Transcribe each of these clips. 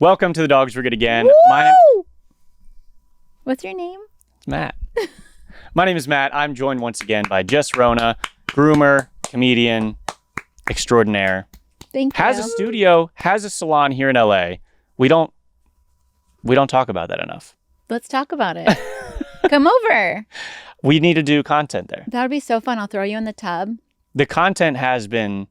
Welcome to the Dogs We're Good Again. Woo! What's your name? It's Matt. My name is Matt. I'm joined once again by Jess Rona, groomer, comedian, extraordinaire. Thank you. Has a studio, has a salon here in LA. We don't talk about that enough. Let's talk about it. Come over. We need to do content there. That would be so fun. I'll throw you in the tub. The content has been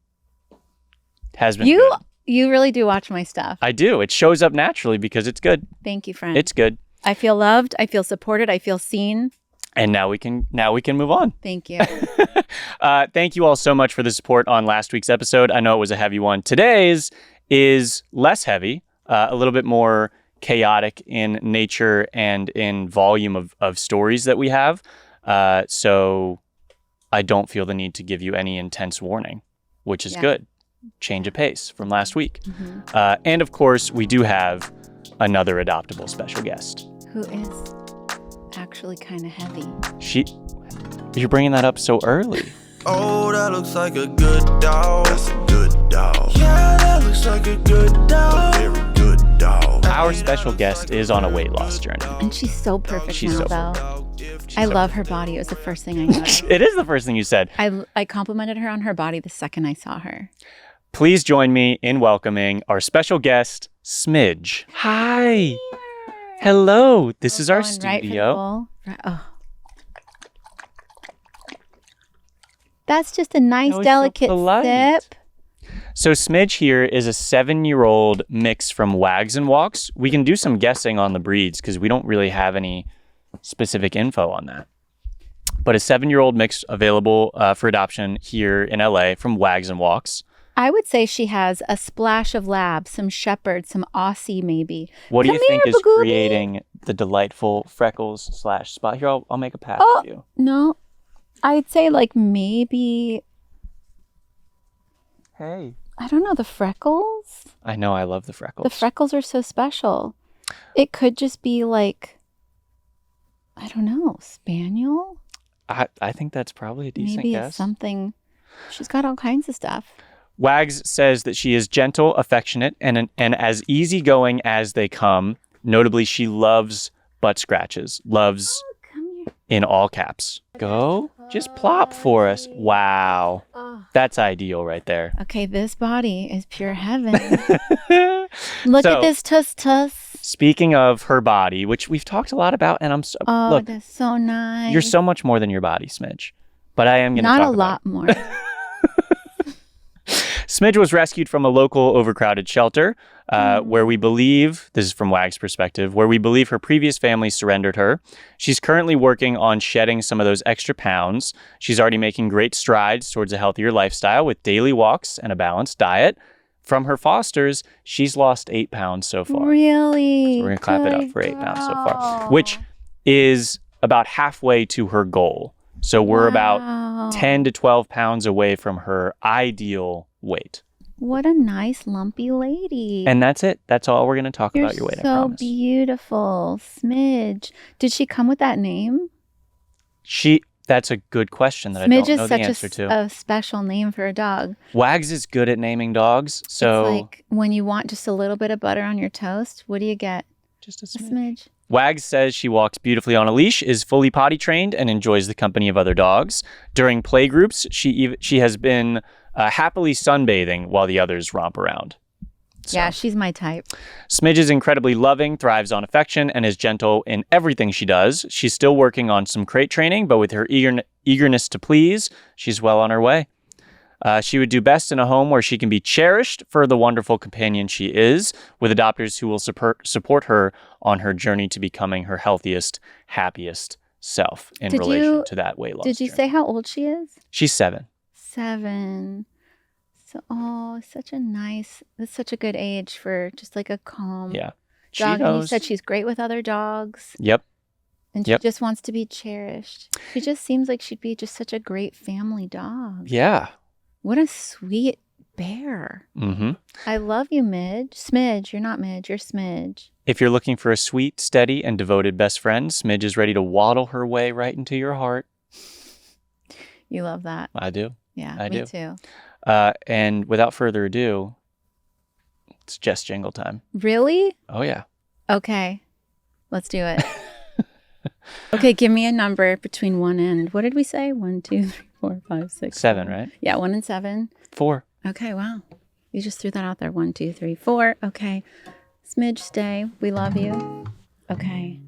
good. You really do watch my stuff. I do. It shows up naturally because it's good. Thank you, friend. It's good. I feel loved. I feel supported. I feel seen. And now we can move on. Thank you. Thank you all so much for the support on last week's episode. I know it was a heavy one. Today's is less heavy, a little bit more chaotic in nature and in volume of stories that we have. So I don't feel the need to give you any intense warning, which is good. Change of pace from last week. Mm-hmm. And of course, we do have another Adoptable special guest. Who is actually kind of heavy. You're bringing that up so early. Oh, that looks like a good dog. That's a good dog. Yeah, that looks like a good dog. A very good dog. Our special guest is on a weight loss journey. And she's so perfect She's now, so though. I love her body. It was the first thing I noticed. It is the first thing you said. I complimented her on her body the second I saw her. Please join me in welcoming our special guest, Smidge. Hi. Hello. This is our studio. That's just a nice, delicate sip. So Smidge here is a 7-year-old mix from Wags and Walks. We can do some guessing on the breeds because we don't really have any specific info on that. But a 7-year-old mix available for adoption here in LA from Wags and Walks. I would say she has a splash of lab, some shepherd, some Aussie maybe. What do you think is creating the delightful freckles/spot? Here, I'll make a pass for you. No, I'd say like maybe. Hey. I don't know, the freckles? I know, I love the freckles. The freckles are so special. It could just be like, I don't know, spaniel? I think that's probably a decent guess. Maybe something. She's got all kinds of stuff. Wags says that she is gentle, affectionate, and as easygoing as they come. Notably, she loves butt scratches. Loves, in all caps. Go. Just plop for us. Wow. That's ideal right there. Okay, this body is pure heaven. Look at this tuss. Speaking of her body, which we've talked a lot about, and look, that's so nice. You're so much more than your body, Smidge. But I am going to talk about Not a lot more. Smidge was rescued from a local overcrowded shelter where we believe, this is from Wag's perspective, where we believe her previous family surrendered her. She's currently working on shedding some of those extra pounds. She's already making great strides towards a healthier lifestyle with daily walks and a balanced diet. From her fosters, she's lost 8 pounds so far. Really? So we're going to clap it up for 8 pounds so far, which is about halfway to her goal. So we're about 10 to 12 pounds away from her ideal weight. What a nice lumpy lady. And that's it. That's all we're going to talk about your weight, I promise. So beautiful. Smidge. Did she come with that name? That's a good question that Smidge I don't know the answer is such a special name for a dog. Wags is good at naming dogs. So it's like when you want just a little bit of butter on your toast, what do you get? Just a smidge. Wags says she walks beautifully on a leash, is fully potty trained, and enjoys the company of other dogs. During play groups, she has been happily sunbathing while the others romp around. So. Yeah, she's my type. Smidge is incredibly loving, thrives on affection, and is gentle in everything she does. She's still working on some crate training, but with her eagerness to please, she's well on her way. She would do best in a home where she can be cherished for the wonderful companion she is, with adopters who will support her on her journey to becoming her healthiest, happiest self in relation to that weight loss Did you say how old she is? She's 7. 7. So, that's such a good age for just like a calm dog. And you said she's great with other dogs. Yep. And she just wants to be cherished. She just seems like she'd be just such a great family dog. Yeah. What a sweet bear. Mm-hmm. I love you, Midge. Smidge. You're not Midge. You're Smidge. If you're looking for a sweet, steady, and devoted best friend, Smidge is ready to waddle her way right into your heart. You love that. I do. Yeah, I do too. And without further ado, It's Jess jingle time. Really? Oh, yeah. Okay. Let's do it. Okay, give me a number between 1 and, what did we say? 1, 2, 3, 4, 5, 6. 7, right? Yeah, 1 and 7. 4. Okay, wow. You just threw that out there. 1, 2, 3, 4. Okay. Smidge, stay. We love you. Okay.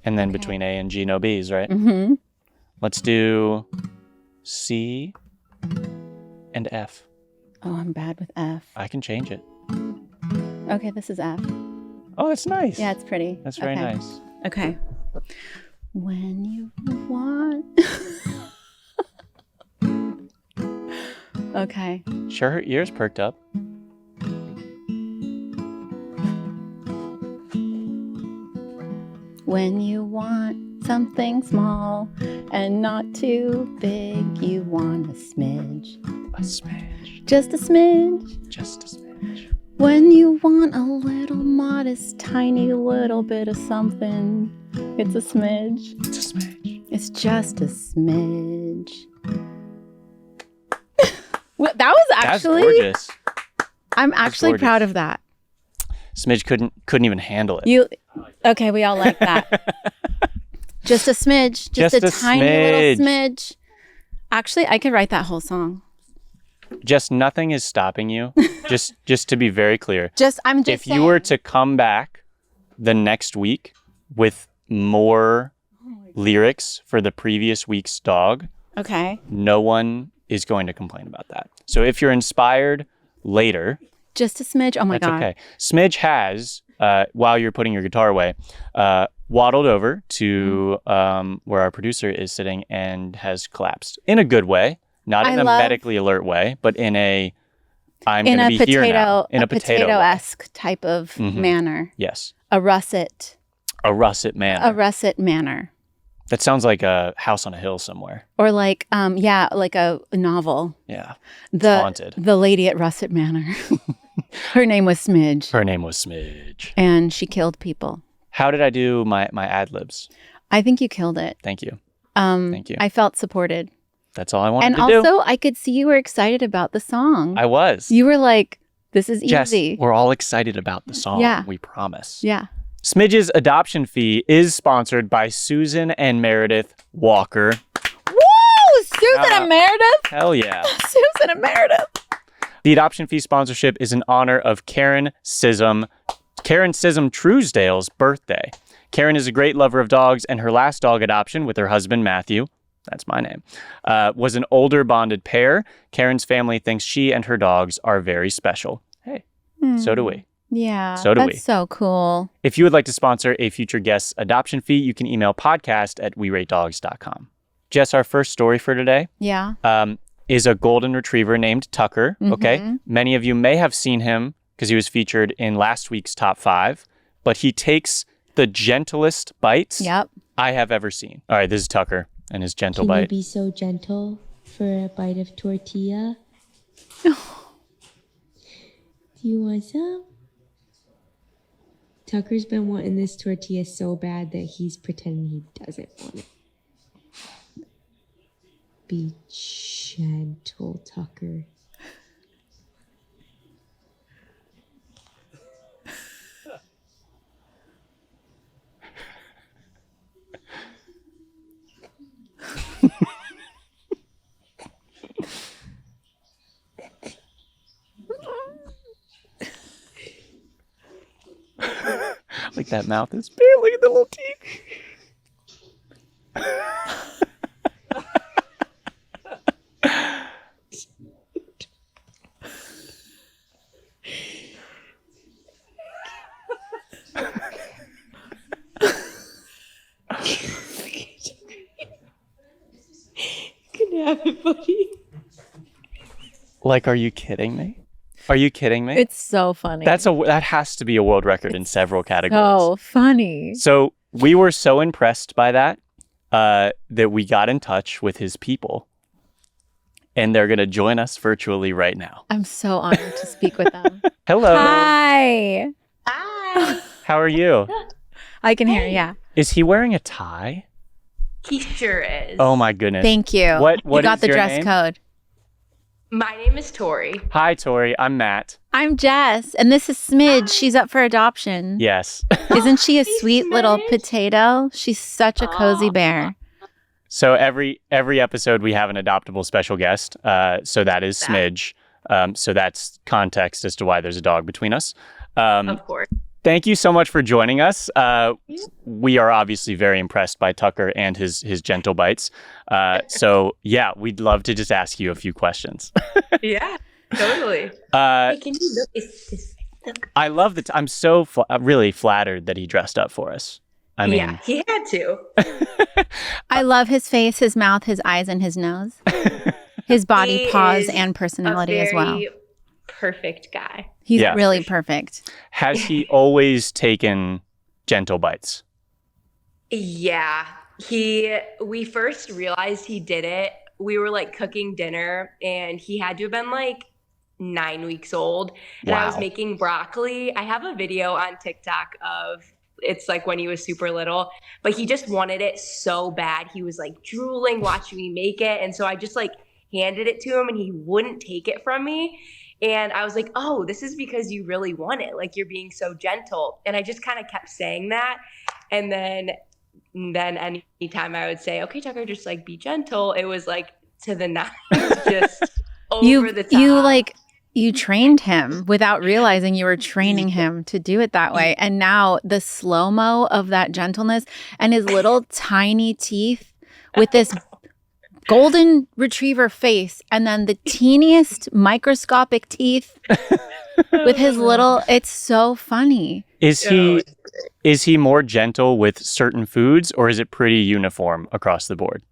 And then between A and G, no B's, right? Mm-hmm. Let's do C and F. Oh, I'm bad with F. I can change it. Okay, this is F. Oh, that's nice. Yeah, it's pretty. That's very nice. Okay. When you want. Okay. Sure, her ears perked up. When you want something small and not too big, you want a smidge. A smidge. Just a smidge. Just a smidge. When you want a little modest, tiny little bit of something, it's a smidge. It's a smidge. It's just a smidge. Well, that was actually... That's gorgeous. I'm actually gorgeous. proud of that. Smidge couldn't even handle it. Okay, we all like that. Just a smidge. Just a tiny little smidge. Actually, I could write that whole song. Just nothing is stopping you. just to be very clear. I'm just if saying. you were to come back the next week with more lyrics for the previous week's dog, okay, no one is going to complain about that. So if you're inspired later, just a smidge. Oh my that's god. Okay. Smidge has, while you're putting your guitar away, waddled over to where our producer is sitting and has collapsed in a good way, not in a medically alert way, but in a I'm going to be here now. In a potato-esque type of manner. Yes. A russet. A russet manner. A russet manner. That sounds like a house on a hill somewhere. Or like, like a novel. Yeah. Haunted. The lady at Russet Manor. Her name was Smidge. Her name was Smidge. And she killed people. How did I do my ad-libs? I think you killed it. Thank you. Thank you. I felt supported. That's all I wanted to do. And also, I could see you were excited about the song. I was. You were like, this is Jess, easy. We're all excited about the song. Yeah. We promise. Yeah. Smidge's adoption fee is sponsored by Susan and Meredith Walker. Woo! Susan and Meredith? Hell yeah. Susan and Meredith. The adoption fee sponsorship is in honor of Karen Sissom Truesdale's birthday. Karen is a great lover of dogs, and her last dog adoption with her husband, Matthew, that's my name, was an older bonded pair. Karen's family thinks she and her dogs are very special. Hey, so do we. Yeah, so do we. That's so cool. If you would like to sponsor a future guest's adoption fee, you can email podcast@weratedogs.com. Jess, our first story for today is a golden retriever named Tucker. Okay, many of you may have seen him because he was featured in last week's top 5, but he takes the gentlest bites I have ever seen. All right, this is Tucker and his gentle bite. Can you be so gentle for a bite of tortilla? Do you want some? Tucker's been wanting this tortilla so bad that he's pretending he doesn't want it. Be gentle, Tucker. Like that mouth is barely the little teeth. Can have it, buddy. Like, are you kidding me? Are you kidding me? It's so funny. That has to be a world record in several categories. So funny. So we were so impressed by that that we got in touch with his people, and they're going to join us virtually right now. I'm so honored to speak with them. Hello. Hi. Hi. How are you? I can hear, yeah. Is he wearing a tie? He sure is. Oh my goodness. Thank you. What you got is the your dress name? code. My name is Tori. Hi, Tori. I'm Matt. I'm Jess, and this is Smidge. She's up for adoption. Yes. Isn't she a sweet little potato? She's such a cozy bear. So every episode we have an adoptable special guest. So that is Smidge. So that's context as to why there's a dog between us. Of course. Thank you so much for joining us. We are obviously very impressed by Tucker and his gentle bites. So yeah, we'd love to just ask you a few questions. Yeah, totally. Hey, can you look? I love that. I'm so really flattered that he dressed up for us. I mean, yeah, he had to. I love his face, his mouth, his eyes, and his nose. His body, paws, and personality as well. Perfect guy. He's really perfect. Has he always taken gentle bites? Yeah. We first realized he did it. We were like cooking dinner and he had to have been like 9 weeks old. And I was making broccoli. I have a video on TikTok of it's like when he was super little, but he just wanted it so bad. He was like drooling, watching me make it. And so I just like handed it to him and he wouldn't take it from me. And I was like, oh, this is because you really want it. Like, you're being so gentle. And I just kind of kept saying that. And then anytime I would say, okay, Tucker, just like be gentle, it was like to the nines, just over the top. You trained him without realizing you were training him to do it that way. And now the slow-mo of that gentleness and his little tiny teeth with this golden retriever face and then the teeniest microscopic teeth with his little, it's so funny. Is he more gentle with certain foods or is it pretty uniform across the board?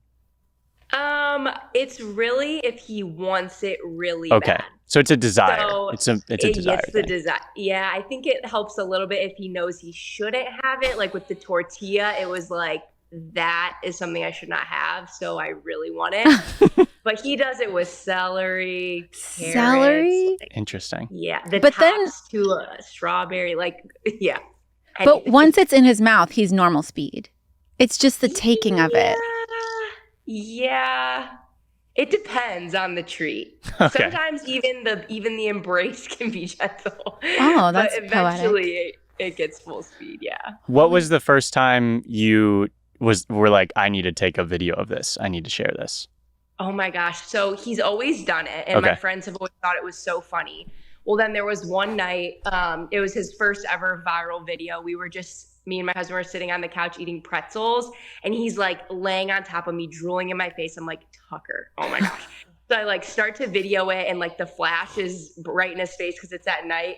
It's really if he wants it really bad. So it's a desire. So it's a desire. It's the desire. Yeah, I think it helps a little bit if he knows he shouldn't have it. Like with the tortilla, it was like, that is something I should not have, so I really want it. But he does it with celery, carrots. Celery? Interesting. Yeah, but tops to a strawberry, like, yeah. But once it's in his mouth, he's normal speed. It's just the taking of it. Yeah. It depends on the treat. Okay. Sometimes even the embrace can be gentle. Oh, that's but eventually it gets full speed, yeah. What was the first time you were like, I need to take a video of this. I need to share this? Oh my gosh. So he's always done it. And my friends have always thought it was so funny. Well, then there was one night, it was his first ever viral video. Me and my husband were sitting on the couch eating pretzels and he's like laying on top of me, drooling in my face. I'm like, Tucker, oh my gosh. So I like start to video it and like the flash is bright in his face because it's at night.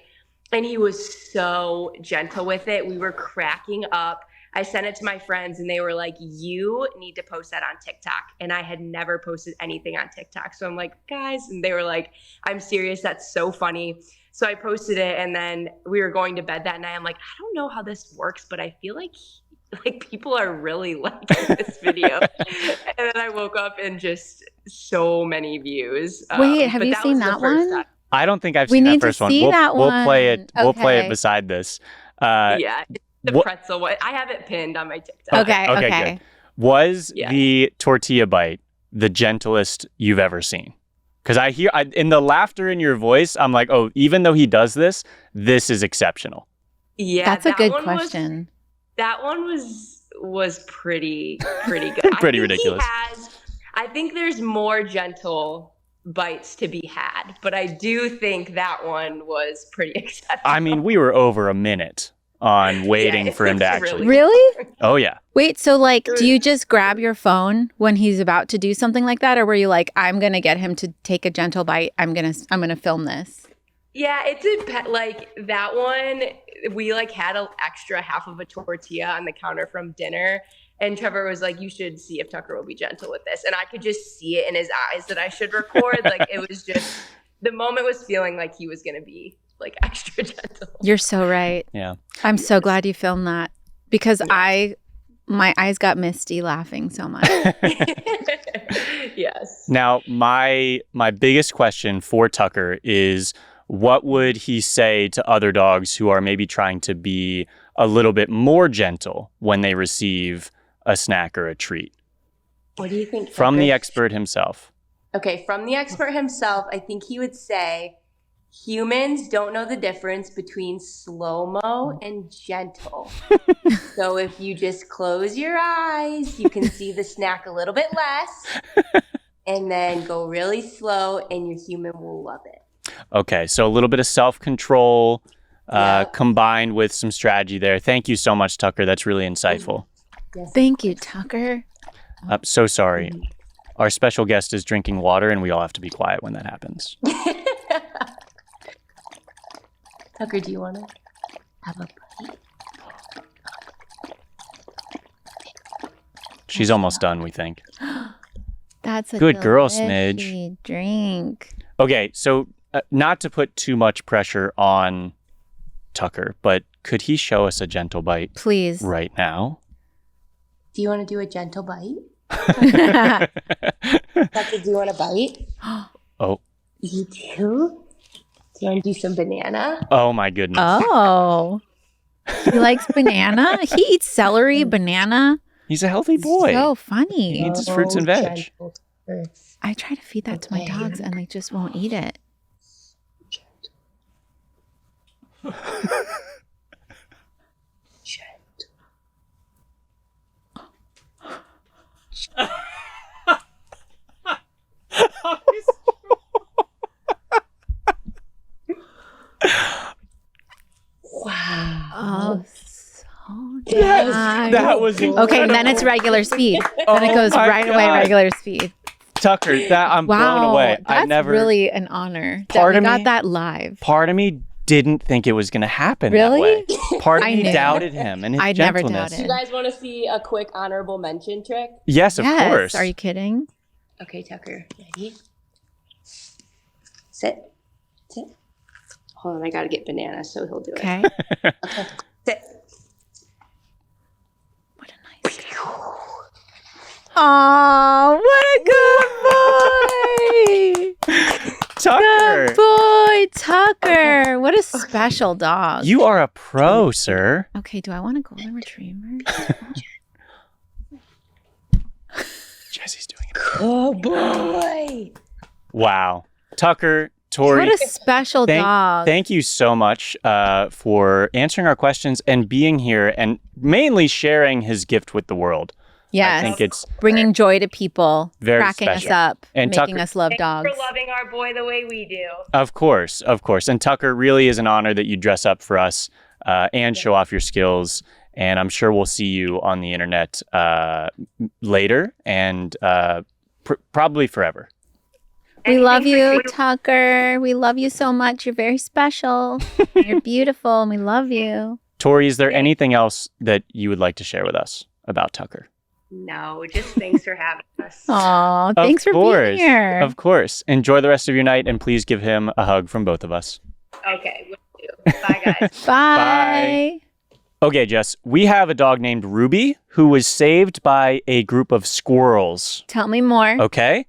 And he was so gentle with it. We were cracking up. I sent it to my friends and they were like, you need to post that on TikTok. And I had never posted anything on TikTok. So I'm like, guys, and they were like, I'm serious. That's so funny. So I posted it and then we were going to bed that night. I'm like, I don't know how this works, but I feel like people are really liking this video. And then I woke up and just so many views. Wait, have you seen that one? I don't think I've seen that first one. We'll play it. Okay. We'll play it beside this. Yeah. The pretzel one. I have it pinned on my TikTok. Okay. Good. Was the tortilla bite the gentlest you've ever seen? Because in the laughter in your voice, I'm like, oh, even though he does this is exceptional. Yeah, that's a good question. That one was pretty good. Pretty ridiculous. I think there's more gentle bites to be had, but I do think that one was pretty exceptional. I mean, we were over a minute on waiting for him to actually. Really? Oh, yeah. Wait, so like, do you just grab your phone when he's about to do something like that? Or were you like, I'm going to get him to take a gentle bite. I'm going to film this. Yeah, like that one, we like had an extra half of a tortilla on the counter from dinner. And Trevor was like, you should see if Tucker will be gentle with this. And I could just see it in his eyes that I should record. Like it was just, the moment was feeling like he was going to be like extra gentle. You're so right. Yeah. I'm so glad you filmed that because my eyes got misty laughing so much. Yes. Now, my biggest question for Tucker is, what would he say to other dogs who are maybe trying to be a little bit more gentle when they receive a snack or a treat? What do you think, Tucker? From the expert himself. Okay, from the expert himself, I think he would say humans don't know the difference between slow-mo and gentle. So if you just close your eyes, you can see the snack a little bit less, and then go really slow, and your human will love it. Okay, so a little bit of self-control combined with some strategy there. Thank you so much, Tucker. That's really insightful. Yes. Thank you, Tucker. I'm so sorry. Our special guest is drinking water, and we all have to be quiet when that happens. Tucker, do you want to have a bite? She's almost done, we think. That's a Good girl, delicious Smidge. drink. Okay, so not to put too much pressure on Tucker, but could he show us a gentle bite Please. right now? Do you want to do a gentle bite? Tucker, do you want a bite? Oh. You do? Do you want to do some banana? Oh, my goodness. Oh. He likes banana? He eats celery, banana. He's a healthy boy. So He funny. eats his fruits and veg. Gentle, Tucker. I try to feed that to my dogs and they just won't eat it. Wow. Oh, so Yes, nice. that was incredible. Okay, and then it's regular speed. Oh Then it goes my right away, God. regular speed. Tucker, I'm blown Wow, away. that's really an honor that Part we of got me- that live. Part of me didn't think it was going to happen Really? that way. Part of I me knew. doubted him and his I'd never gentleness. doubted. You guys want to see a quick honorable mention trick? Yes, of Yes. course. Are you kidding? Okay, Tucker. Ready? Sit. Sit. Hold on, I gotta get banana so he'll do it. Okay. Okay. Sit. What a nice guy. Oh, what a good boy. Tucker, Good boy, Tucker. What a special dog. you are a pro, sir. Okay, do I want a golden retriever? Jesse's doing it. Oh boy. Wow. Tucker, Tori, What a special dog. thank you so much for answering our questions and being here and mainly sharing his gift with the world. Yes. I think it's Bringing joy to people, Very cracking special. us up, And making Tucker- us love Thanks dogs. for loving our boy the way we do. Of course. And Tucker, really is an honor that you dress up for us and show off your skills. And I'm sure we'll see you on the internet later and probably forever. We love Anything for you, Tucker. We love you so much. You're very special. You're beautiful, and we love you. Tori, is there anything else that you would like to share with us about Tucker? No, just thanks for having us. Aw, thanks for being here. Of course. Enjoy the rest of your night and please give him a hug from both of us. Okay, will do. Bye, guys. Bye. Okay, Jess, we have a dog named Ruby who was saved by a group of squirrels. Tell me more. Okay?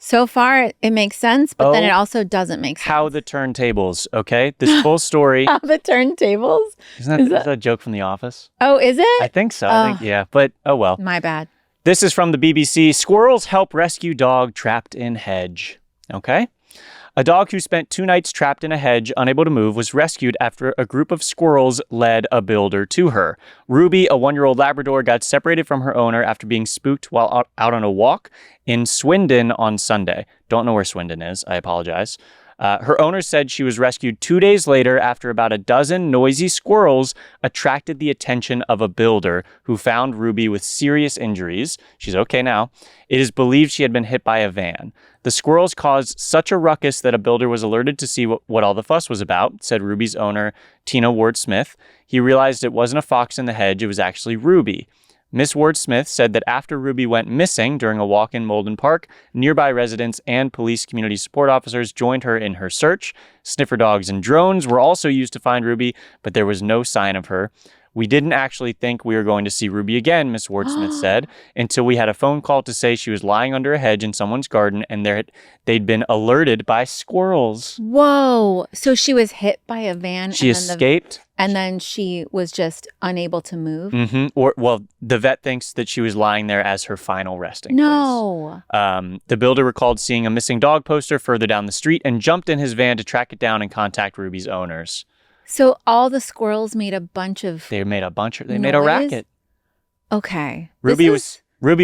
So far, it makes sense, but then Oh. it also doesn't make sense. How the turntables, okay? This full story. How the turntables? Isn't that a joke from The Office? Oh, is it? I think so. Oh. Yeah, but oh well. My bad. This is from the BBC. Squirrels help rescue dog trapped in hedge. Okay? A dog who spent 2 nights trapped in a hedge, unable to move, was rescued after a group of squirrels led a builder to her. Ruby, a 1-year-old Labrador, got separated from her owner after being spooked while out on a walk in Swindon on Sunday. Don't know where Swindon is. I apologize. Her owner said she was rescued 2 days later after about a dozen noisy squirrels attracted the attention of a builder who found Ruby with serious injuries. She's okay now. It is believed she had been hit by a van. The squirrels caused such a ruckus that a builder was alerted to see what all the fuss was about, said Ruby's owner, Tina Ward-Smith. He realized it wasn't a fox in the hedge, it was actually Ruby. Miss Ward-Smith said that after Ruby went missing during a walk in Malden Park, nearby residents and police community support officers joined her in her search. Sniffer dogs and drones were also used to find Ruby, but there was no sign of her. We didn't actually think we were going to see Ruby again, Miss Wardsmith said, until we had a phone call to say she was lying under a hedge in someone's garden and they'd been alerted by squirrels. Whoa. So she was hit by a van. She escaped. And then she was just unable to move? Mm-hmm. The vet thinks that she was lying there as her final resting place. No. The builder recalled seeing a missing dog poster further down the street and jumped in his van to track it down and contact Ruby's owners. So all the squirrels made a bunch of They made a racket. Okay. Ruby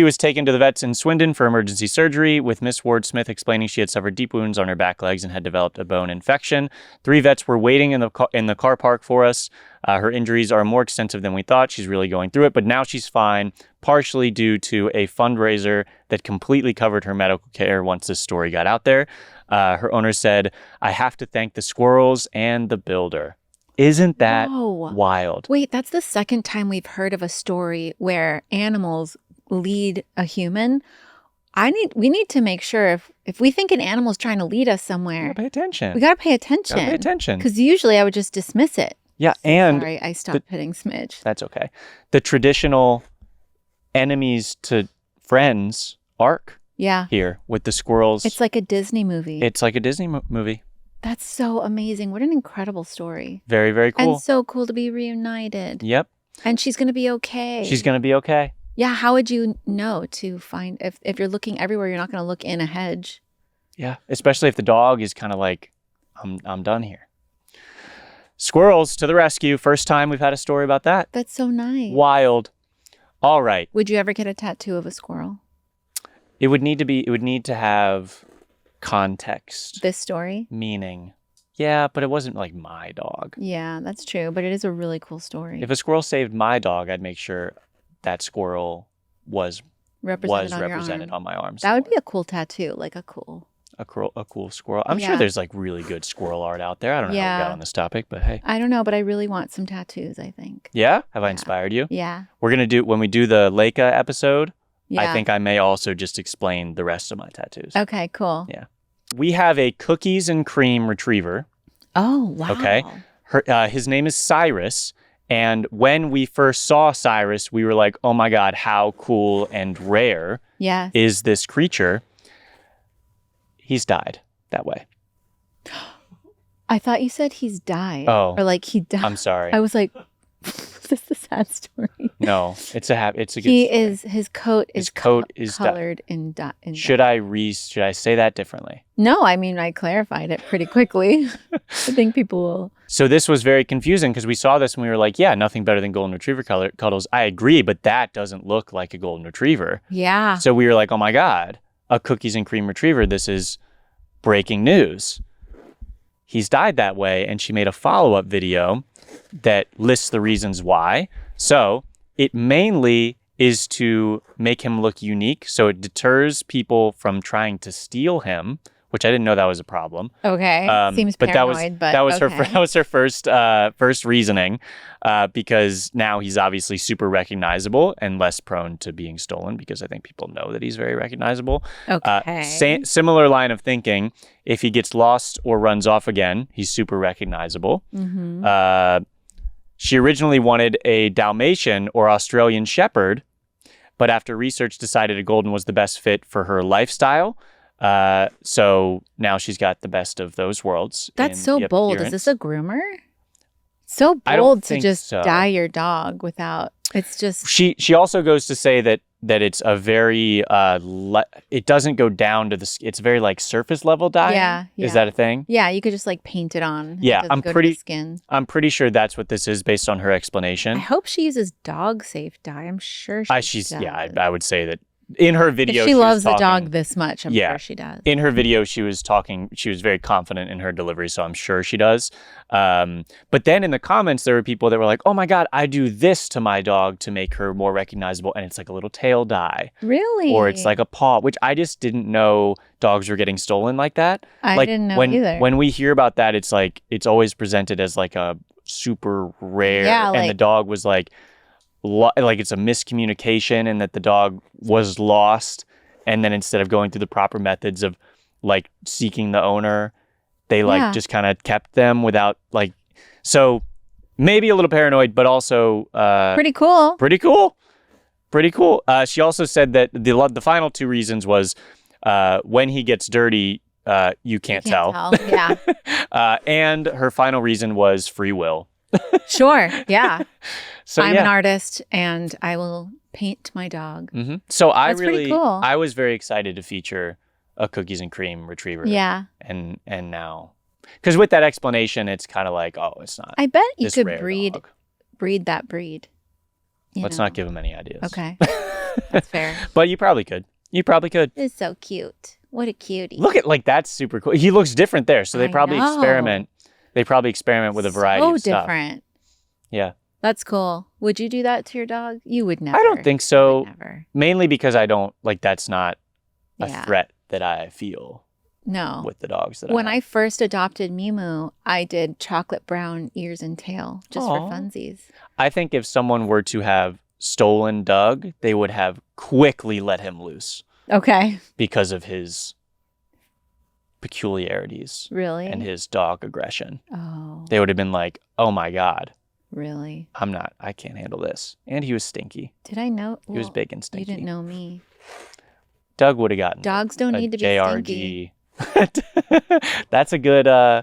was taken to the vets in Swindon for emergency surgery, with Miss Wardsmith explaining she had suffered deep wounds on her back legs and had developed a bone infection. 3 vets were waiting in the car park for us. Her injuries are more extensive than we thought. She's really going through it, but now she's fine, partially due to a fundraiser that completely covered her medical care once this story got out there. Her owner said, "I have to thank the squirrels and the builder." Isn't that wild? Wait, that's the second time we've heard of a story where animals lead a human. We need to make sure if we think an animal's trying to lead us somewhere, Pay attention. we got to pay attention. Because usually I would just dismiss it. Yeah, and Sorry, I stopped hitting Smidge. That's okay. The traditional enemies to friends arc here with the squirrels. It's like a Disney movie. It's like a Disney movie. That's so amazing. What an incredible story. Very, very cool. And so cool to be reunited. Yep. And she's going to be okay. She's going to be okay. Yeah, how would you know to find, if you're looking everywhere, you're not going to look in a hedge. Yeah, especially if the dog is kind of like, I'm done here. Squirrels to the rescue. First time we've had a story about that. That's so nice. Wild. All right. Would you ever get a tattoo of a squirrel? It would need to have context. This story? Meaning. Yeah, but it wasn't like my dog. Yeah, that's true. But it is a really cool story. If a squirrel saved my dog, I'd make sure that squirrel was represented on my arms. That would be a cool tattoo, like a cool squirrel. I'm sure there's like really good squirrel art out there. I don't know how we got on this topic, but hey. I don't know, but I really want some tattoos, I think. Yeah? Have I inspired you? Yeah. We're going to do, when we do the Leica episode, Yeah. I think I may also just explain the rest of my tattoos. Okay, cool. Yeah. We have a cookies and cream retriever. Oh, wow. Okay. His name is Cyrus. And when we first saw Cyrus, we were like, oh my God, how cool and rare is this creature? He's died that way. I thought you said he's died. Oh. Or like he died. I'm sorry. I was like, is this a sad story? No, it's a good story. His coat is colored in Should I say that differently? No, I mean, I clarified it pretty quickly. I think people will. So this was very confusing because we saw this and we were like, yeah, nothing better than golden retriever cuddles. I agree, but that doesn't look like a golden retriever. Yeah. So we were like, oh my God, a cookies and cream retriever. This is breaking news. He's died that way. And she made a follow-up video that lists the reasons why. So it mainly is to make him look unique. So it deters people from trying to steal him, which I didn't know that was a problem. Okay. Seems paranoid, but that was her first reasoning, because now he's obviously super recognizable and less prone to being stolen because I think people know that he's very recognizable. Okay. Similar line of thinking. If he gets lost or runs off again, he's super recognizable. Mm-hmm. She originally wanted a Dalmatian or Australian Shepherd, but after research decided a golden was the best fit for her lifestyle. So now she's got the best of those worlds. That's so bold. Is this a groomer? So bold to just dye your dog without. It's just. She also goes to say that it's a very it doesn't go down to the. It's very like surface level dye. Yeah. Is that a thing? Yeah, you could just like paint it on. Yeah, I'm pretty sure that's what this is based on her explanation. I hope she uses dog safe dye. I'm sure she does. Yeah, I would say that. In her video, if she loves the dog this much, I'm sure she does. In her video, she was very confident in her delivery, so I'm sure she does. But then in the comments, there were people that were like, oh my God, I do this to my dog to make her more recognizable. And it's like a little tail dye. Really? Or it's like a paw, which I just didn't know dogs were getting stolen like that. I didn't know either. When we hear about that, it's like, it's always presented as like a super rare. Yeah, and the dog was like it's a miscommunication and that the dog was lost, and then instead of going through the proper methods of like seeking the owner, they just kind of kept them without so maybe a little paranoid, but also Pretty cool. Pretty cool. She also said that the final 2 reasons was when he gets dirty, you can't tell. Yeah. And her final reason was free will. Sure. Yeah. So I'm an artist and I will paint my dog. Mm-hmm. So That's pretty cool. I was very excited to feature a cookies and cream retriever. Yeah. And now, because with that explanation, it's kind of like, oh, it's not. I bet you this could rare breed dog. that breed. Let's not give him any ideas. Okay. That's fair. But you probably could. It's so cute. What a cutie. Look at, like, that's super cool. He looks different there. So they probably experiment. They probably experiment with a variety of stuff. So different. Yeah. That's cool. Would you do that to your dog? You would never. I don't think so. Never. Mainly because I don't, like, that's not a threat that I feel. No. With the dogs that when I I first adopted Mimu, I did chocolate brown ears and tail just for funsies. I think if someone were to have stolen Doug, they would have quickly let him loose. Okay. Because of his peculiarities. Really? And his dog aggression. Oh. They would have been like, oh my God. Really? I can't handle this. And he was stinky. Did I know? He was big and stinky. You didn't know me. Doug would have gotten dogs don't need to be JRG. That's a good my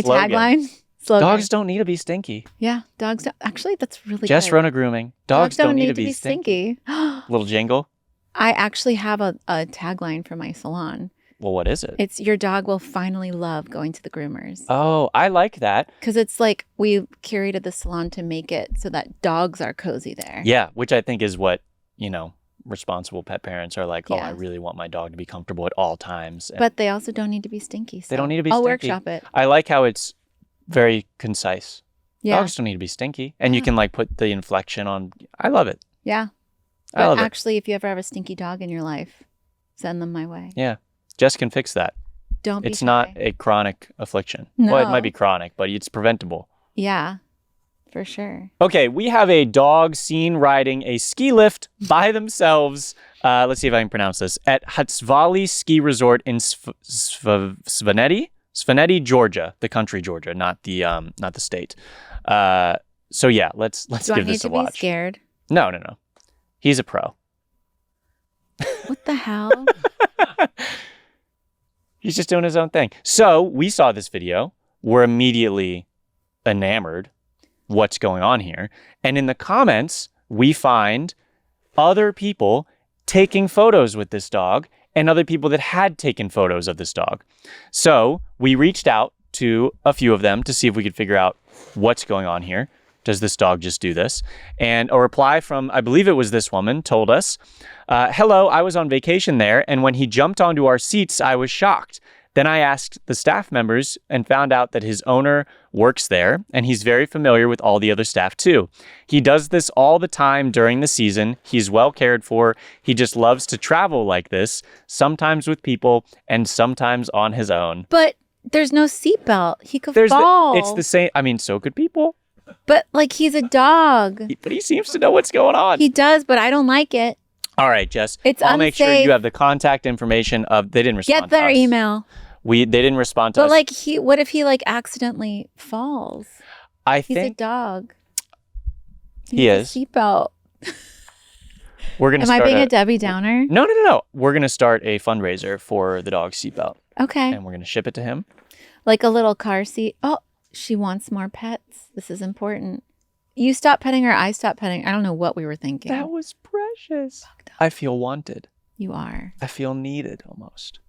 slogan. tagline. Dogs don't need to be stinky. Yeah, dogs don't. Actually, that's really Jess good. Rona Grooming. Dogs don't need to be stinky. Little jingle. I actually have a tagline for my salon. Well, what is it? It's your dog will finally love going to the groomers. Oh, I like that. Because it's like we curated the salon to make it so that dogs are cozy there. Yeah, which I think is what, responsible pet parents are like, I really want my dog to be comfortable at all times. But they also don't need to be stinky. So they don't need to be I'll stinky. workshop it. I like how it's very concise. Yeah. Dogs don't need to be stinky. And you can put the inflection on. I love it. Yeah. I love actually, if you ever have a stinky dog in your life, send them my way. Yeah. Jess can fix that. Don't be It's shy. not a chronic affliction. No. Well, it might be chronic, but it's preventable. Yeah, for sure. Okay, we have a dog seen riding a ski lift by themselves. Let's see if I can pronounce this. At Hatsvali Ski Resort in Svaneti, Georgia, the country Georgia, not the state. So yeah, let's give this a watch. Do I need to be scared? No. He's a pro. What the hell? He's just doing his own thing. So we saw this video. We're immediately enamored. What's going on here? And in the comments, we find other people taking photos with this dog and other people that had taken photos of this dog. So we reached out to a few of them to see if we could figure out what's going on here. Does this dog just do this? And a reply from, I believe it was this woman, told us, hello, I was on vacation there, and when he jumped onto our seats, I was shocked. Then I asked the staff members and found out that his owner works there, and he's very familiar with all the other staff too. He does this all the time during the season. He's well cared for. He just loves to travel like this, sometimes with people and sometimes on his own. But there's no seatbelt. He could fall. It's the same. I mean, so could people. But he's a dog. But he seems to know what's going on. He does, but I don't like it. All right, Jess. It's I'll unsafe. make sure you have the contact information of. They didn't respond. Get their to us. email. They didn't respond to us. But what if he accidentally falls? He's a dog. He is. A seatbelt. We're gonna. Am I being a Debbie Downer? No. We're gonna start a fundraiser for the dog's seatbelt. Okay. And we're gonna ship it to him. Like a little car seat. Oh, she wants more pets. This is important. You stop petting her, I stop petting. I don't know what we were thinking. That was precious. I feel wanted. You are. I feel needed almost.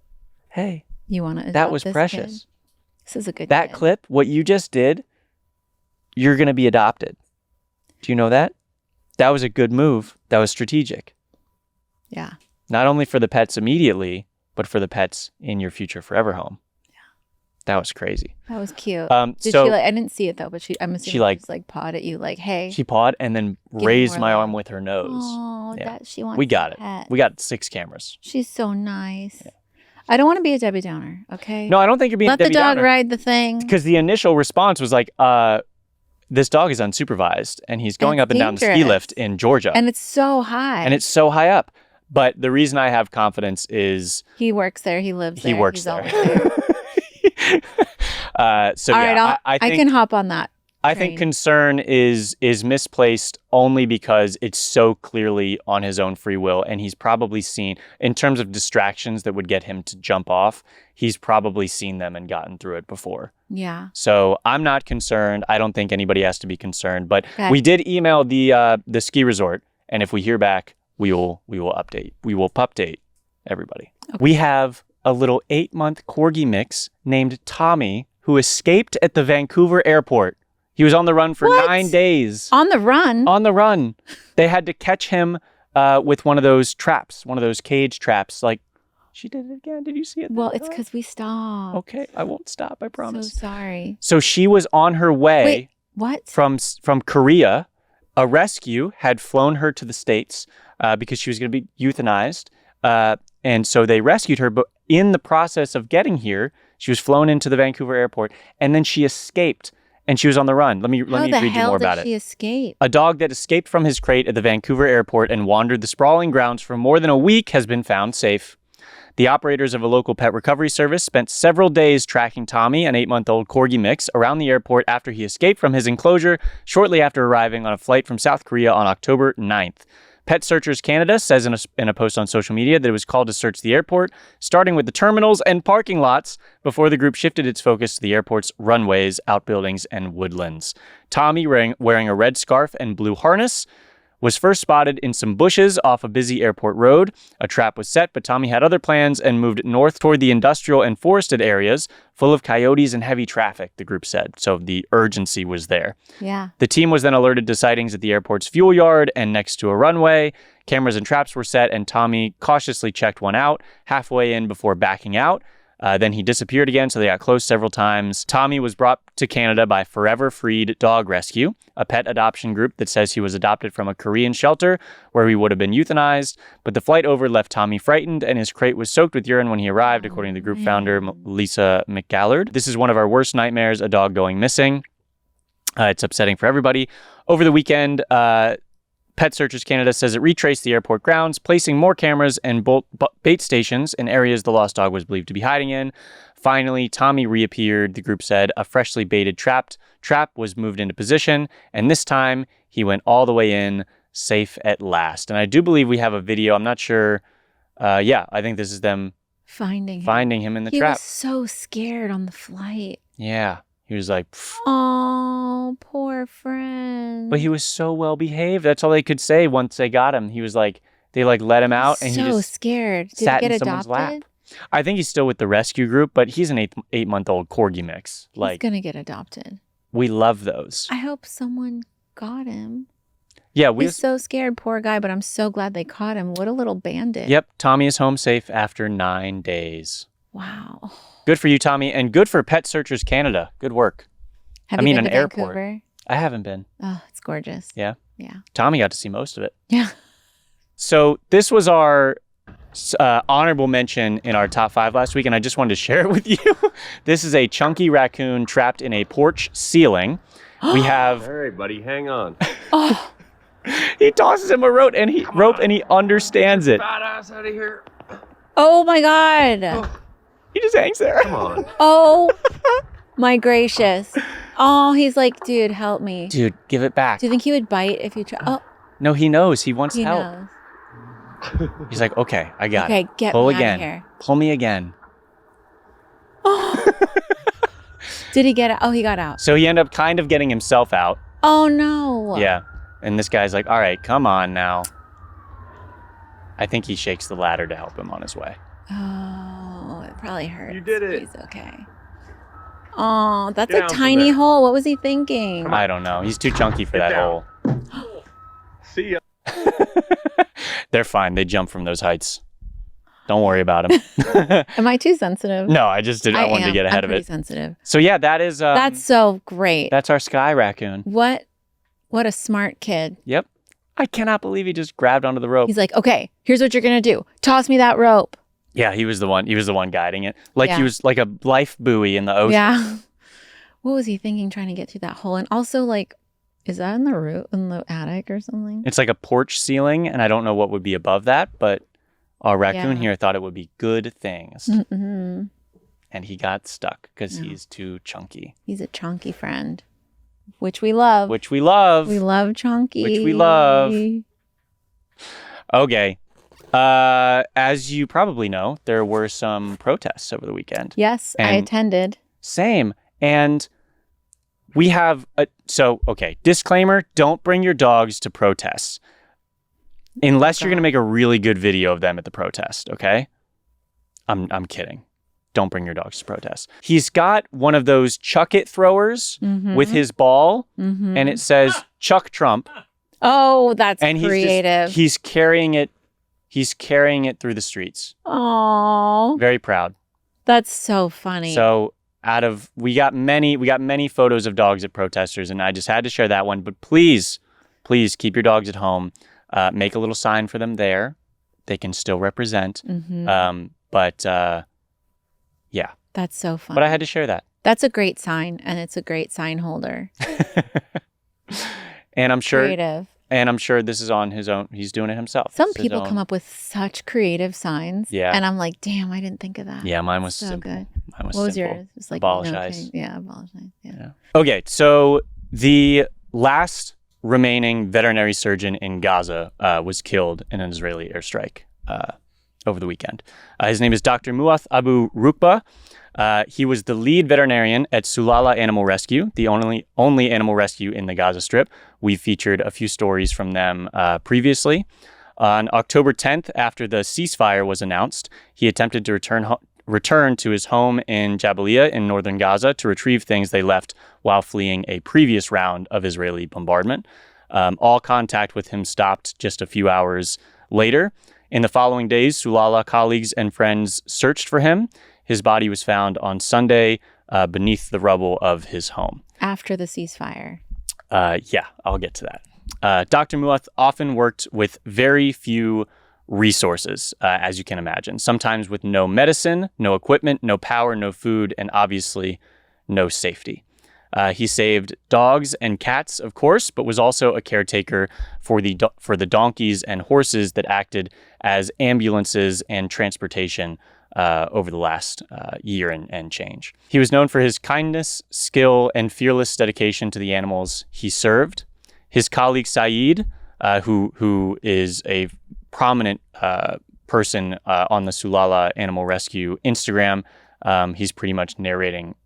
Hey. You want to? That was precious. Kid? This is a good. That kid. clip, what you just did, you're gonna be adopted. Do you know that? That was a good move. That was strategic. Yeah. Not only for the pets immediately, but for the pets in your future forever home. That was crazy. That was cute. Did so she I didn't see it though, but I'm assuming she just pawed at you hey. She pawed and then raised my arm with her nose. Oh, that she wants. We got it. Pet. We got 6 cameras. She's so nice. Yeah. I don't want to be a Debbie Downer, okay? No, I don't think you're being a Debbie Downer. Let the dog ride the thing. Because the initial response was this dog is unsupervised and he's going up and down the ski lift in Georgia. And it's so high. And it's so high up. But the reason I have confidence is he works there. He lives there. He works He's there. always there. So all right, I think I can hop on that. I think concern is misplaced only because it's so clearly on his own free will, and he's probably seen, in terms of distractions that would get him to jump off, he's probably seen them and gotten through it before. Yeah. So I'm not concerned. I don't think anybody has to be concerned. But we did email the ski resort, and if we hear back, we will update. We will update everybody. Okay. We have a little 8-month corgi mix named Tommy who escaped at the Vancouver airport. He was on the run for 9 days. On the run? On the run. They had to catch him with one of those traps, one of those cage traps. Like, she did it again. Did you see it? Well, it's because we stopped. Okay, I won't stop, I promise. So sorry. So she was on her way. Wait, what? From Korea. A rescue had flown her to the States because she was going to be euthanized. And so they rescued her. But in the process of getting here, she was flown into the Vancouver airport. And then she escaped. And she was on the run. Let me read you more about it. How did she escape? A dog that escaped from his crate at the Vancouver airport and wandered the sprawling grounds for more than a week has been found safe. The operators of a local pet recovery service spent several days tracking Tommy, an 8-month-old corgi mix, around the airport after he escaped from his enclosure shortly after arriving on a flight from South Korea on October 9th. Pet Searchers Canada says in a post on social media that it was called to search the airport, starting with the terminals and parking lots before the group shifted its focus to the airport's runways, outbuildings, and woodlands. Tommy, wearing a red scarf and blue harness, was first spotted in some bushes off a busy airport road. A trap was set, but Tommy had other plans and moved north toward the industrial and forested areas full of coyotes and heavy traffic, the group said. So the urgency was there. Yeah. The team was then alerted to sightings at the airport's fuel yard and next to a runway. Cameras and traps were set, and Tommy cautiously checked one out halfway in before backing out. Then he disappeared again, so they got close several times. Tommy was brought to Canada by Forever Freed Dog Rescue, a pet adoption group that says he was adopted from a Korean shelter where he would have been euthanized. But the flight over left Tommy frightened, and his crate was soaked with urine when he arrived, according to the group founder, Lisa McGallard. This is one of our worst nightmares, a dog going missing. It's upsetting for everybody. Over the weekend, Pet Searchers Canada says it retraced the airport grounds, placing more cameras and bait stations in areas the lost dog was believed to be hiding in. Finally, Tommy reappeared, the group said. A freshly baited trap was moved into position, and this time he went all the way in, safe at last. And I do believe we have a video. I'm not sure. I think this is them finding him in the trap. He was so scared on the flight. Yeah. He was like, oh, poor friend. But he was so well behaved. That's all they could say once they got him. He was like, they like let him out, and he just scared. Did sat he get in someone's adopted? lap. I think he's still with the rescue group, but he's an 8-month-old corgi mix. He's gonna get adopted. We love those. I hope someone got him. Yeah, he's so scared, poor guy. But I'm so glad they caught him. What a little bandit. Yep, Tommy is home safe after 9 days. Wow. Good for you, Tommy, and good for Pet Searchers Canada. Good work. Have you been an to airport. Vancouver? I haven't been. Oh, it's gorgeous. Yeah. Yeah. Tommy got to see most of it. Yeah. So this was our honorable mention in our top 5 last week, and I just wanted to share it with you. This is a chunky raccoon trapped in a porch ceiling. We have. All right, buddy, hang on. Oh. He tosses him a rope, and he understands it. Badass out of here. Oh my God. Oh. He just hangs there. Come on. Oh my gracious. Oh, he's like, dude, help me. Dude, give it back. Do you think he would bite if you try? Oh, No, he knows. He wants he help. knows. He's like, okay, I got it. Okay, get Pull me again. out of here. Pull me again. Oh. Did he get out? Oh, he got out. So he ended up kind of getting himself out. Oh no. Yeah. And this guy's like, all right, come on now. I think he shakes the ladder to help him on his way. Oh, it probably hurts. You did it. He's okay. Oh, that's Get a down from tiny there. hole. What was he thinking? I don't know. He's too chunky for Get that down. hole. See ya. They're fine. They jump from those heights. Don't worry about them. Am I too sensitive? No, I just didn't. I wanted to get ahead I'm of pretty it. sensitive. So yeah, that is. That's so great. That's our sky raccoon. What a smart kid. Yep. I cannot believe he just grabbed onto the rope. He's like, okay, here's what you're gonna do. Toss me that rope. Yeah, he was the one. He was the one guiding it. Like Yeah. he was like a life buoy in the ocean. Yeah. What was he thinking trying to get through that hole? And also, like, is that in the attic or something? It's like a porch ceiling, and I don't know what would be above that, but our raccoon Yeah. here thought it would be good things. Mm-hmm. And he got stuck because No. he's too chunky. He's a chunky friend. Which we love. Which we love. We love Chunky. Which we love. Okay. As you probably know, there were some protests over the weekend. Yes, I attended. Same. And we have disclaimer, don't bring your dogs to protests unless you're going to make a really good video of them at the protest, okay? I'm kidding. Don't bring your dogs to protests. He's got one of those chuck it throwers with his ball, and it says Chuck Trump. Oh, that's and creative. He's carrying it through the streets. Oh, very proud. That's so funny. So we got many photos of dogs at protesters, and I just had to share that one. But please keep your dogs at home. Make a little sign for them there. They can still represent. Yeah. That's so funny. But I had to share that. That's a great sign, and it's a great sign holder. And I'm sure creative. And I'm sure this is on his own. He's doing it himself. Some people come up with such creative signs. Yeah. And I'm like, damn, I didn't think of that. Yeah, mine was so simple. good. Mine was what was simple. yours? It was like abolish ICE. Yeah, abolish ICE. Yeah. Okay, so the last remaining veterinary surgeon in Gaza was killed in an Israeli airstrike over the weekend. His name is Dr. Muath Abu Rukba. He was the lead veterinarian at Sulala Animal Rescue, the only animal rescue in the Gaza Strip. We featured a few stories from them previously. On October 10th, after the ceasefire was announced, he attempted to return to his home in Jabalia in northern Gaza to retrieve things they left while fleeing a previous round of Israeli bombardment. All contact with him stopped just a few hours later. In the following days, Sulala colleagues and friends searched for him. His body was found on Sunday beneath the rubble of his home. After the ceasefire. Yeah, I'll get to that. Dr. Muath often worked with very few resources, as you can imagine, sometimes with no medicine, no equipment, no power, no food, and obviously no safety. He saved dogs and cats, of course, but was also a caretaker for the donkeys and horses that acted as ambulances and transportation over the last year and change. He was known for his kindness, skill, and fearless dedication to the animals he served. His colleague Saeed, who is a prominent person on the Sulala Animal Rescue Instagram, he's pretty much narrating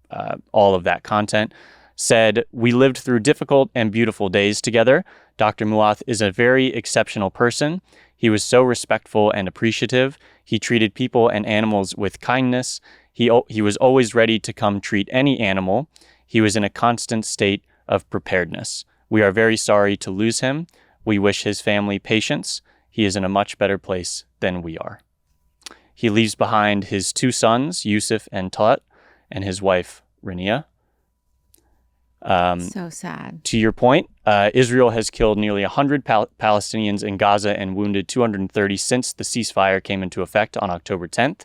all of that content, said, "We lived through difficult and beautiful days together. Dr. Muath is a very exceptional person. He was so respectful and appreciative. He treated people and animals with kindness. He was always ready to come treat any animal. He was in a constant state of preparedness. We are very sorry to lose him. We wish his family patience. He is in a much better place than we are." He leaves behind his two sons, Yusuf and Talat, and his wife, Rania. So sad. To your point, Israel has killed nearly 100 Palestinians in Gaza and wounded 230 since the ceasefire came into effect on October 10th.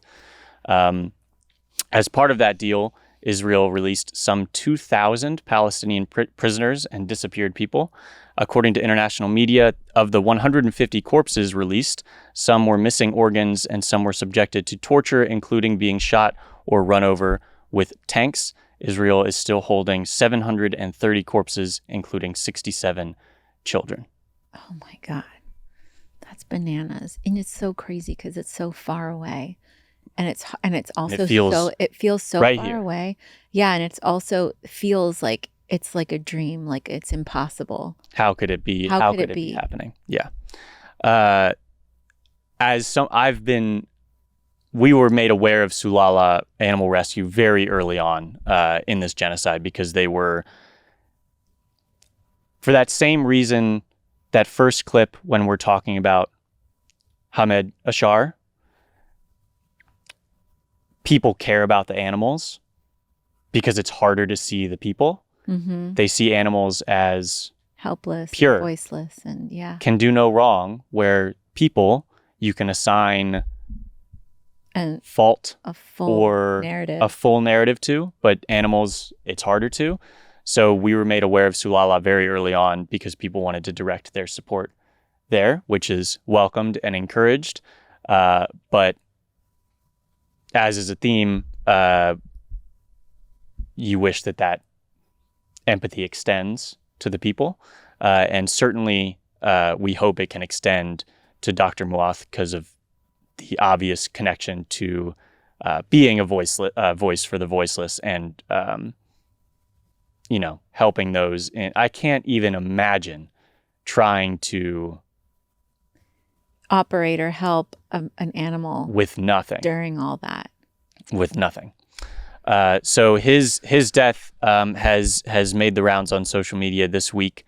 As part of that deal, Israel released some 2,000 Palestinian prisoners and disappeared people. According to international media, of the 150 corpses released, some were missing organs and some were subjected to torture, including being shot or run over with tanks. Israel is still holding 730 corpses, including 67 children. Oh my God. That's bananas. And it's so crazy because it's so far away. And it's also it feels so right far here. away. Yeah. And it's also feels like it's like a dream, like it's impossible. How could it be? How could it be happening? Yeah. We were made aware of Sulala Animal Rescue very early on in this genocide because they were, for that same reason, that first clip when we're talking about Hamed Ashar, people care about the animals because it's harder to see the people. Mm-hmm. They see animals as helpless, pure, voiceless, and can do no wrong, where people you can assign and fault a full narrative to, but animals, it's harder to. So we were made aware of Sulala very early on because people wanted to direct their support there, which is welcomed and encouraged. But as is a theme, you wish that empathy extends to the people. And certainly we hope it can extend to Dr. Muath because of the obvious connection to being a voice for the voiceless and, helping those. And I can't even imagine trying to operate or help an animal with nothing during all that. With nothing. So his death has made the rounds on social media this week.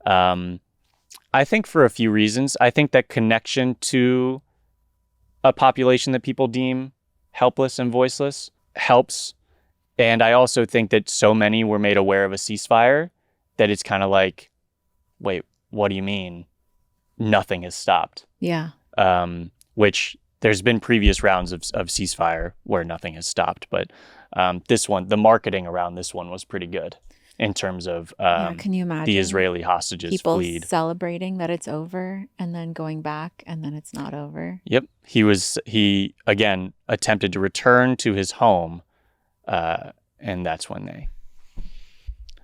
I think for a few reasons. I think that connection to a population that people deem helpless and voiceless helps. And I also think that so many were made aware of a ceasefire that it's kind of like, wait, what do you mean? Nothing has stopped. Yeah. Which there's been previous rounds of ceasefire where nothing has stopped. But this one, the marketing around this one was pretty good in terms of can you imagine the Israeli hostages people fleed. Celebrating that it's over and then going back and then it's not over? Yep. He again attempted to return to his home and that's when they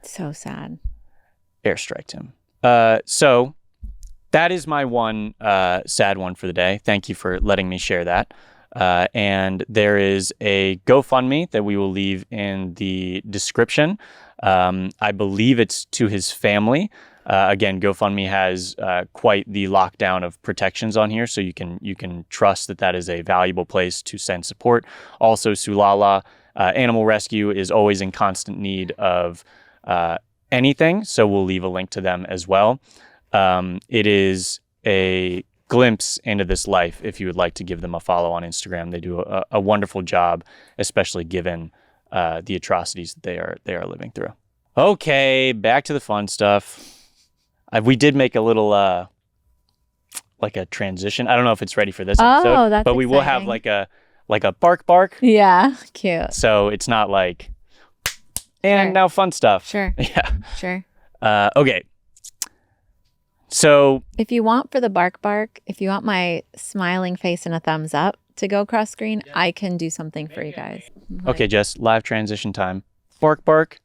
so sad airstriked him. So that is my one sad one for the day. Thank you for letting me share that. And there is a GoFundMe that we will leave in the description. I believe it's to his family. Again, GoFundMe has quite the lockdown of protections on here, so you can trust that is a valuable place to send support. Also, Sulala Animal Rescue is always in constant need of anything, so we'll leave a link to them as well. It is a glimpse into this life if you would like to give them a follow on Instagram. They do a wonderful job, especially given the atrocities that they are living through. Okay, back to the fun stuff. We did make a little like a transition. I don't know if it's ready for this episode, that's but we will have exciting. like a bark. Yeah, cute. So it's not like and now fun stuff. Sure. Yeah. Sure. Okay. So If you want for the bark, if you want my smiling face and a thumbs up to go across screen, I can do something for you guys. okay, Jess, live transition time. Bark.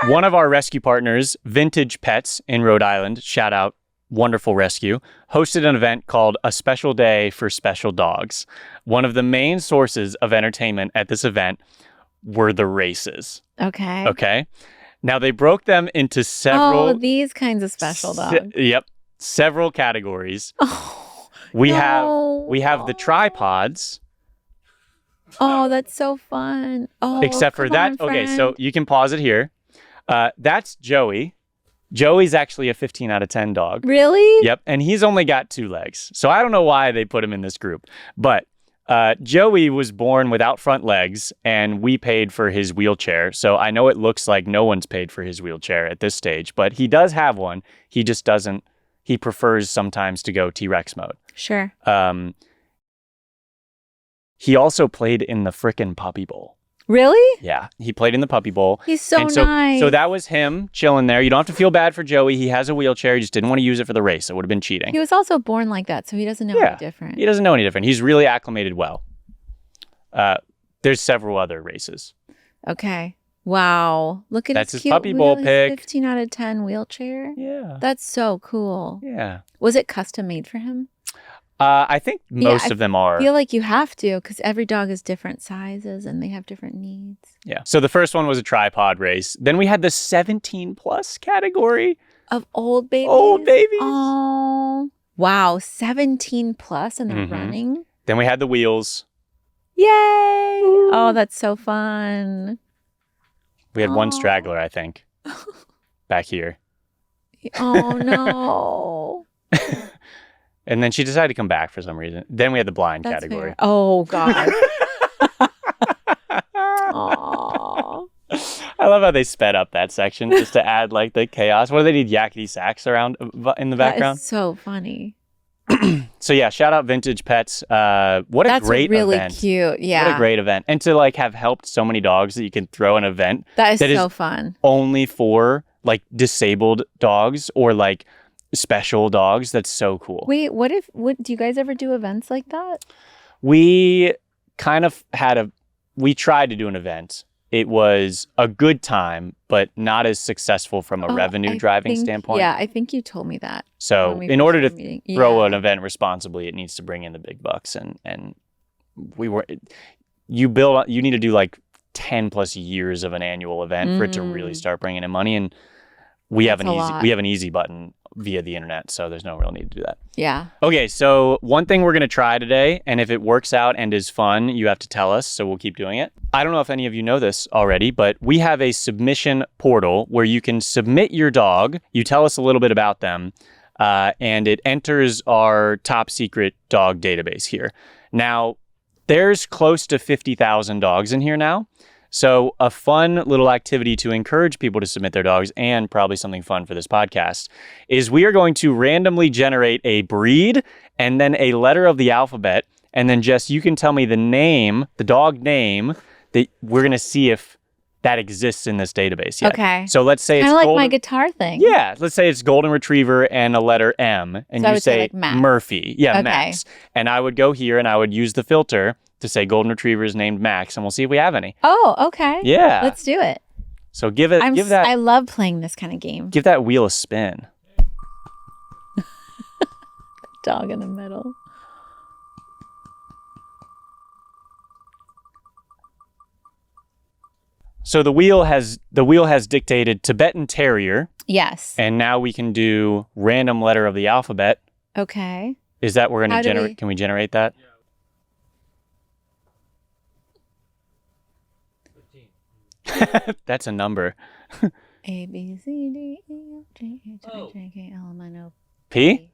One of our rescue partners, Vintage Pets in Rhode Island, shout out, wonderful rescue, hosted an event called A Special Day for Special Dogs. One of the main sources of entertainment at this event were the races. Okay. Now they broke them into several. Oh, these kinds of special dogs. Yep. Several categories. Oh, we have the tripods. Oh, that's so fun. Oh, Except for come that. on, Okay, friend. so you can pause it here. That's Joey. Joey's actually a 15 out of 10 dog. Really? Yep, and he's only got 2 legs. So I don't know why they put him in this group. But Joey was born without front legs, and we paid for his wheelchair. So I know it looks like no one's paid for his wheelchair at this stage, but he does have one. He just doesn't. He prefers sometimes to go T-Rex mode. Sure. He also played in the frickin' Puppy Bowl. Really? Yeah, he played in the Puppy Bowl. He's so nice. So that was him chilling there. You don't have to feel bad for Joey. He has a wheelchair. He just didn't want to use it for the race. It would have been cheating. He was also born like that, so he doesn't know any different. He doesn't know any different. He's really acclimated well. There's several other races. Okay. Wow. Look at That's his his cute Puppy Bowl his pic. 15 out of 10 wheelchair. Yeah. That's so cool. Yeah. Was it custom made for him? I think most of them are. I feel like you have to because every dog is different sizes and they have different needs. Yeah. So the first one was a tripod race. Then we had the 17 plus category. Of old babies? Old babies. Oh. Wow. 17 plus and they're running? Then we had the wheels. Yay. Oh, that's so fun. We had one straggler, I think, back here. Oh, no. And then she decided to come back for some reason. Then we had the blind That's category. fair. Oh, God. Aw. I love how they sped up that section just to add like the chaos. What do they need? Yakety sax around in the background? That is so funny. So yeah, shout out Vintage Pets. What a That's great really event. cute. Yeah. What a great event. And to like have helped so many dogs that you can throw an event That is so fun. only for like disabled dogs or like special dogs. That's so cool. Wait, do you guys ever do events like that? We kind of we tried to do an event it was a good time, but not as successful from a revenue driving standpoint. Yeah, I think you told me that. So in order to throw an event responsibly, it needs to bring in the big bucks. And you need to do like 10 plus years of an annual event for it to really start bringing in money. And we have an easy button via the internet, so there's no real need to do that. Yeah. Okay, so one thing we're going to try today, and if it works out and is fun, you have to tell us, so we'll keep doing it. I don't know if any of you know this already, but we have a submission portal where you can submit your dog. You tell us a little bit about them, and it enters our top secret dog database here. Now, there's close to 50,000 dogs in here now. So a fun little activity to encourage people to submit their dogs, and probably something fun for this podcast, is we are going to randomly generate a breed and then a letter of the alphabet. And then, Jess, you can tell me the dog name, that we're going to see if that exists in this database yet. Okay. So let's say it's kind of like my guitar thing. Yeah. Let's say it's Golden Retriever and a letter M. And so you say like Max. Murphy. Yeah, okay. Max. And I would go here and I would use the filter to say Golden Retriever is named Max, and we'll see if we have any. Oh, okay. Yeah. Let's do it. So give that. I love playing this kind of game. Give that wheel a spin. Dog in the middle. So the wheel has dictated Tibetan Terrier. Yes. And now we can do random letter of the alphabet. Okay. Is that we're going to generate? Can we generate that? Yeah. That's a number. A, B, C, D, E, F, G, H, I, J, K, L, M, N, O. P?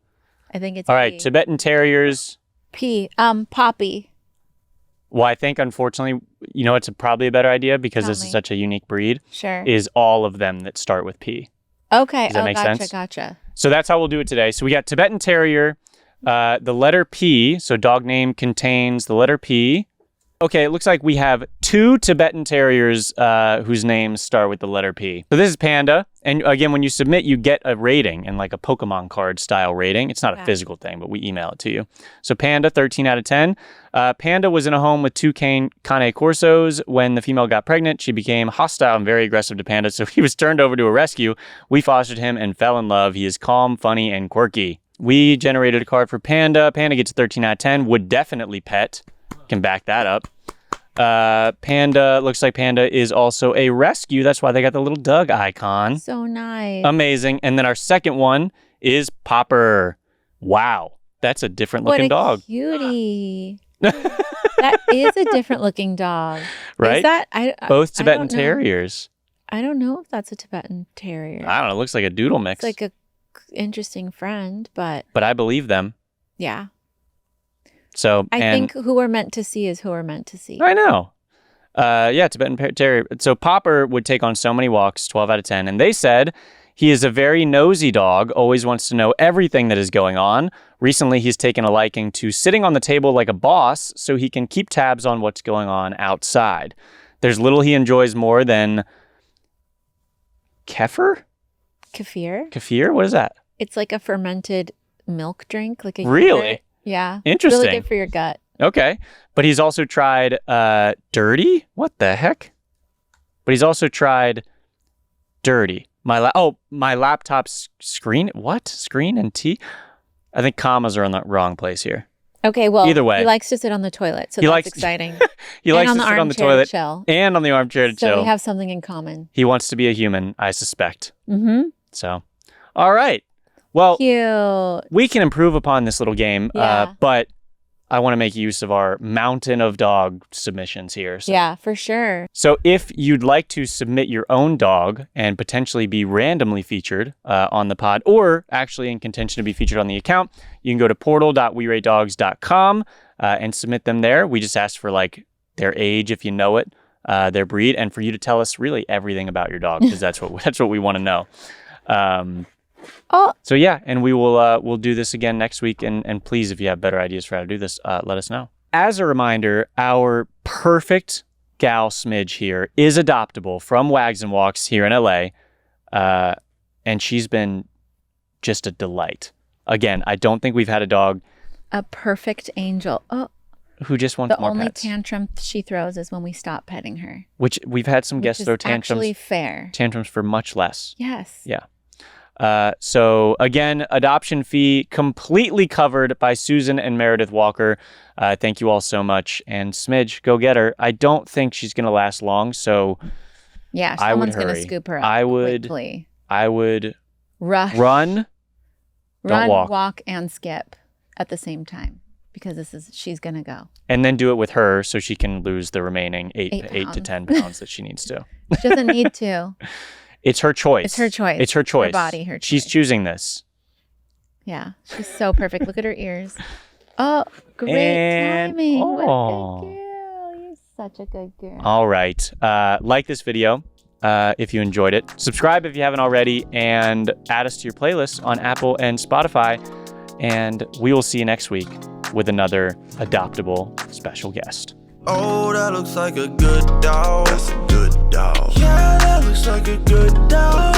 I think it's all P. right, Tibetan Terriers. P. Poppy. Well, I think, unfortunately, it's probably a better idea because this is such a unique breed. Sure. Is all of them that start with P. Okay. Does that make sense? Gotcha. So that's how we'll do it today. So we got Tibetan Terrier, the letter P. So dog name contains the letter P. Okay, it looks like we have 2 Tibetan Terriers whose names start with the letter P. So this is Panda. And again, when you submit, you get a rating and like a Pokemon card style rating. It's not a physical thing, but we email it to you. So Panda, 13 out of 10. Panda was in a home with 2 Cane Corsos. When the female got pregnant, she became hostile and very aggressive to Panda. So he was turned over to a rescue. We fostered him and fell in love. He is calm, funny, and quirky. We generated a card for Panda. Panda gets 13 out of 10. Would definitely pet. Can back that up. Panda, looks like Panda is also a rescue. That's why they got the little Doug icon. So nice. Amazing. And then our second one is Popper. Wow. That's a different looking dog. Cutie. That is a different looking dog. Right? Is that both Tibetan Terriers? I don't know if that's a Tibetan Terrier. I don't know. It looks like a doodle mix. It's like a interesting friend, but I believe them. Yeah. So I think who we're meant to see is who we're meant to see. I know. Yeah, Tibetan Terrier. So Popper would take on so many walks, 12 out of 10. And they said he is a very nosy dog, always wants to know everything that is going on. Recently, he's taken a liking to sitting on the table like a boss so he can keep tabs on what's going on outside. There's little he enjoys more than kefir? Kefir? Kefir? What is that? It's like a fermented milk drink. Like a really? yogurt. Yeah. Interesting. Really good for your gut. Okay. But he's also tried dirty. What the heck? But he's also tried dirty. My laptop screen. What? Screen and T? I think commas are in the wrong place here. Okay, well, either way, he likes to sit on the toilet, so that's exciting. He likes to sit on the toilet and on the armchair to chill. So we have something in common. He wants to be a human, I suspect. Mm-hmm. So, all right. Well, cute. We can improve upon this little game, but I want to make use of our mountain of dog submissions here. So. Yeah, for sure. So if you'd like to submit your own dog and potentially be randomly featured on the pod, or actually in contention to be featured on the account, you can go to portal.weratedogs.com and submit them there. We just ask for like their age, if you know it, their breed, and for you to tell us really everything about your dog, because that's what we want to know. So yeah, and we will we'll do this again next week. And please, if you have better ideas for how to do this, let us know. As a reminder, our perfect gal Smidge here is Adoptable from Wags and Walks here in LA. And she's been just a delight. Again, I don't think we've had a dog. A perfect angel. Oh, who just wants The more only pets. tantrum she throws is when we stop petting her. Which we've had some Which guests is throw tantrums. actually fair. Tantrums for much less. Yes. Yeah. So again, adoption fee completely covered by Susan and Meredith Walker. Thank you all so much. And Smidge, go get her. I don't think she's going to last long. So Yeah, I would someone's going to hurry. scoop her up I would quickly. Rush. Run, don't walk. walk, and skip at the same time because she's going to go. And then do it with her so she can lose the remaining 8 to 10 pounds that she needs to. She doesn't need to. It's her choice. It's her choice. It's her choice. Her body, her choice. She's choosing this. Yeah, she's so perfect. Look at her ears. Oh, great timing. What a good girl. You're such a good girl. All right. Like this video if you enjoyed it. Subscribe if you haven't already. And add us to your playlist on Apple and Spotify. And we will see you next week with another Adoptable special guest. Oh, that looks like a good dog. That's a good dog. Yeah, that looks like a good dog.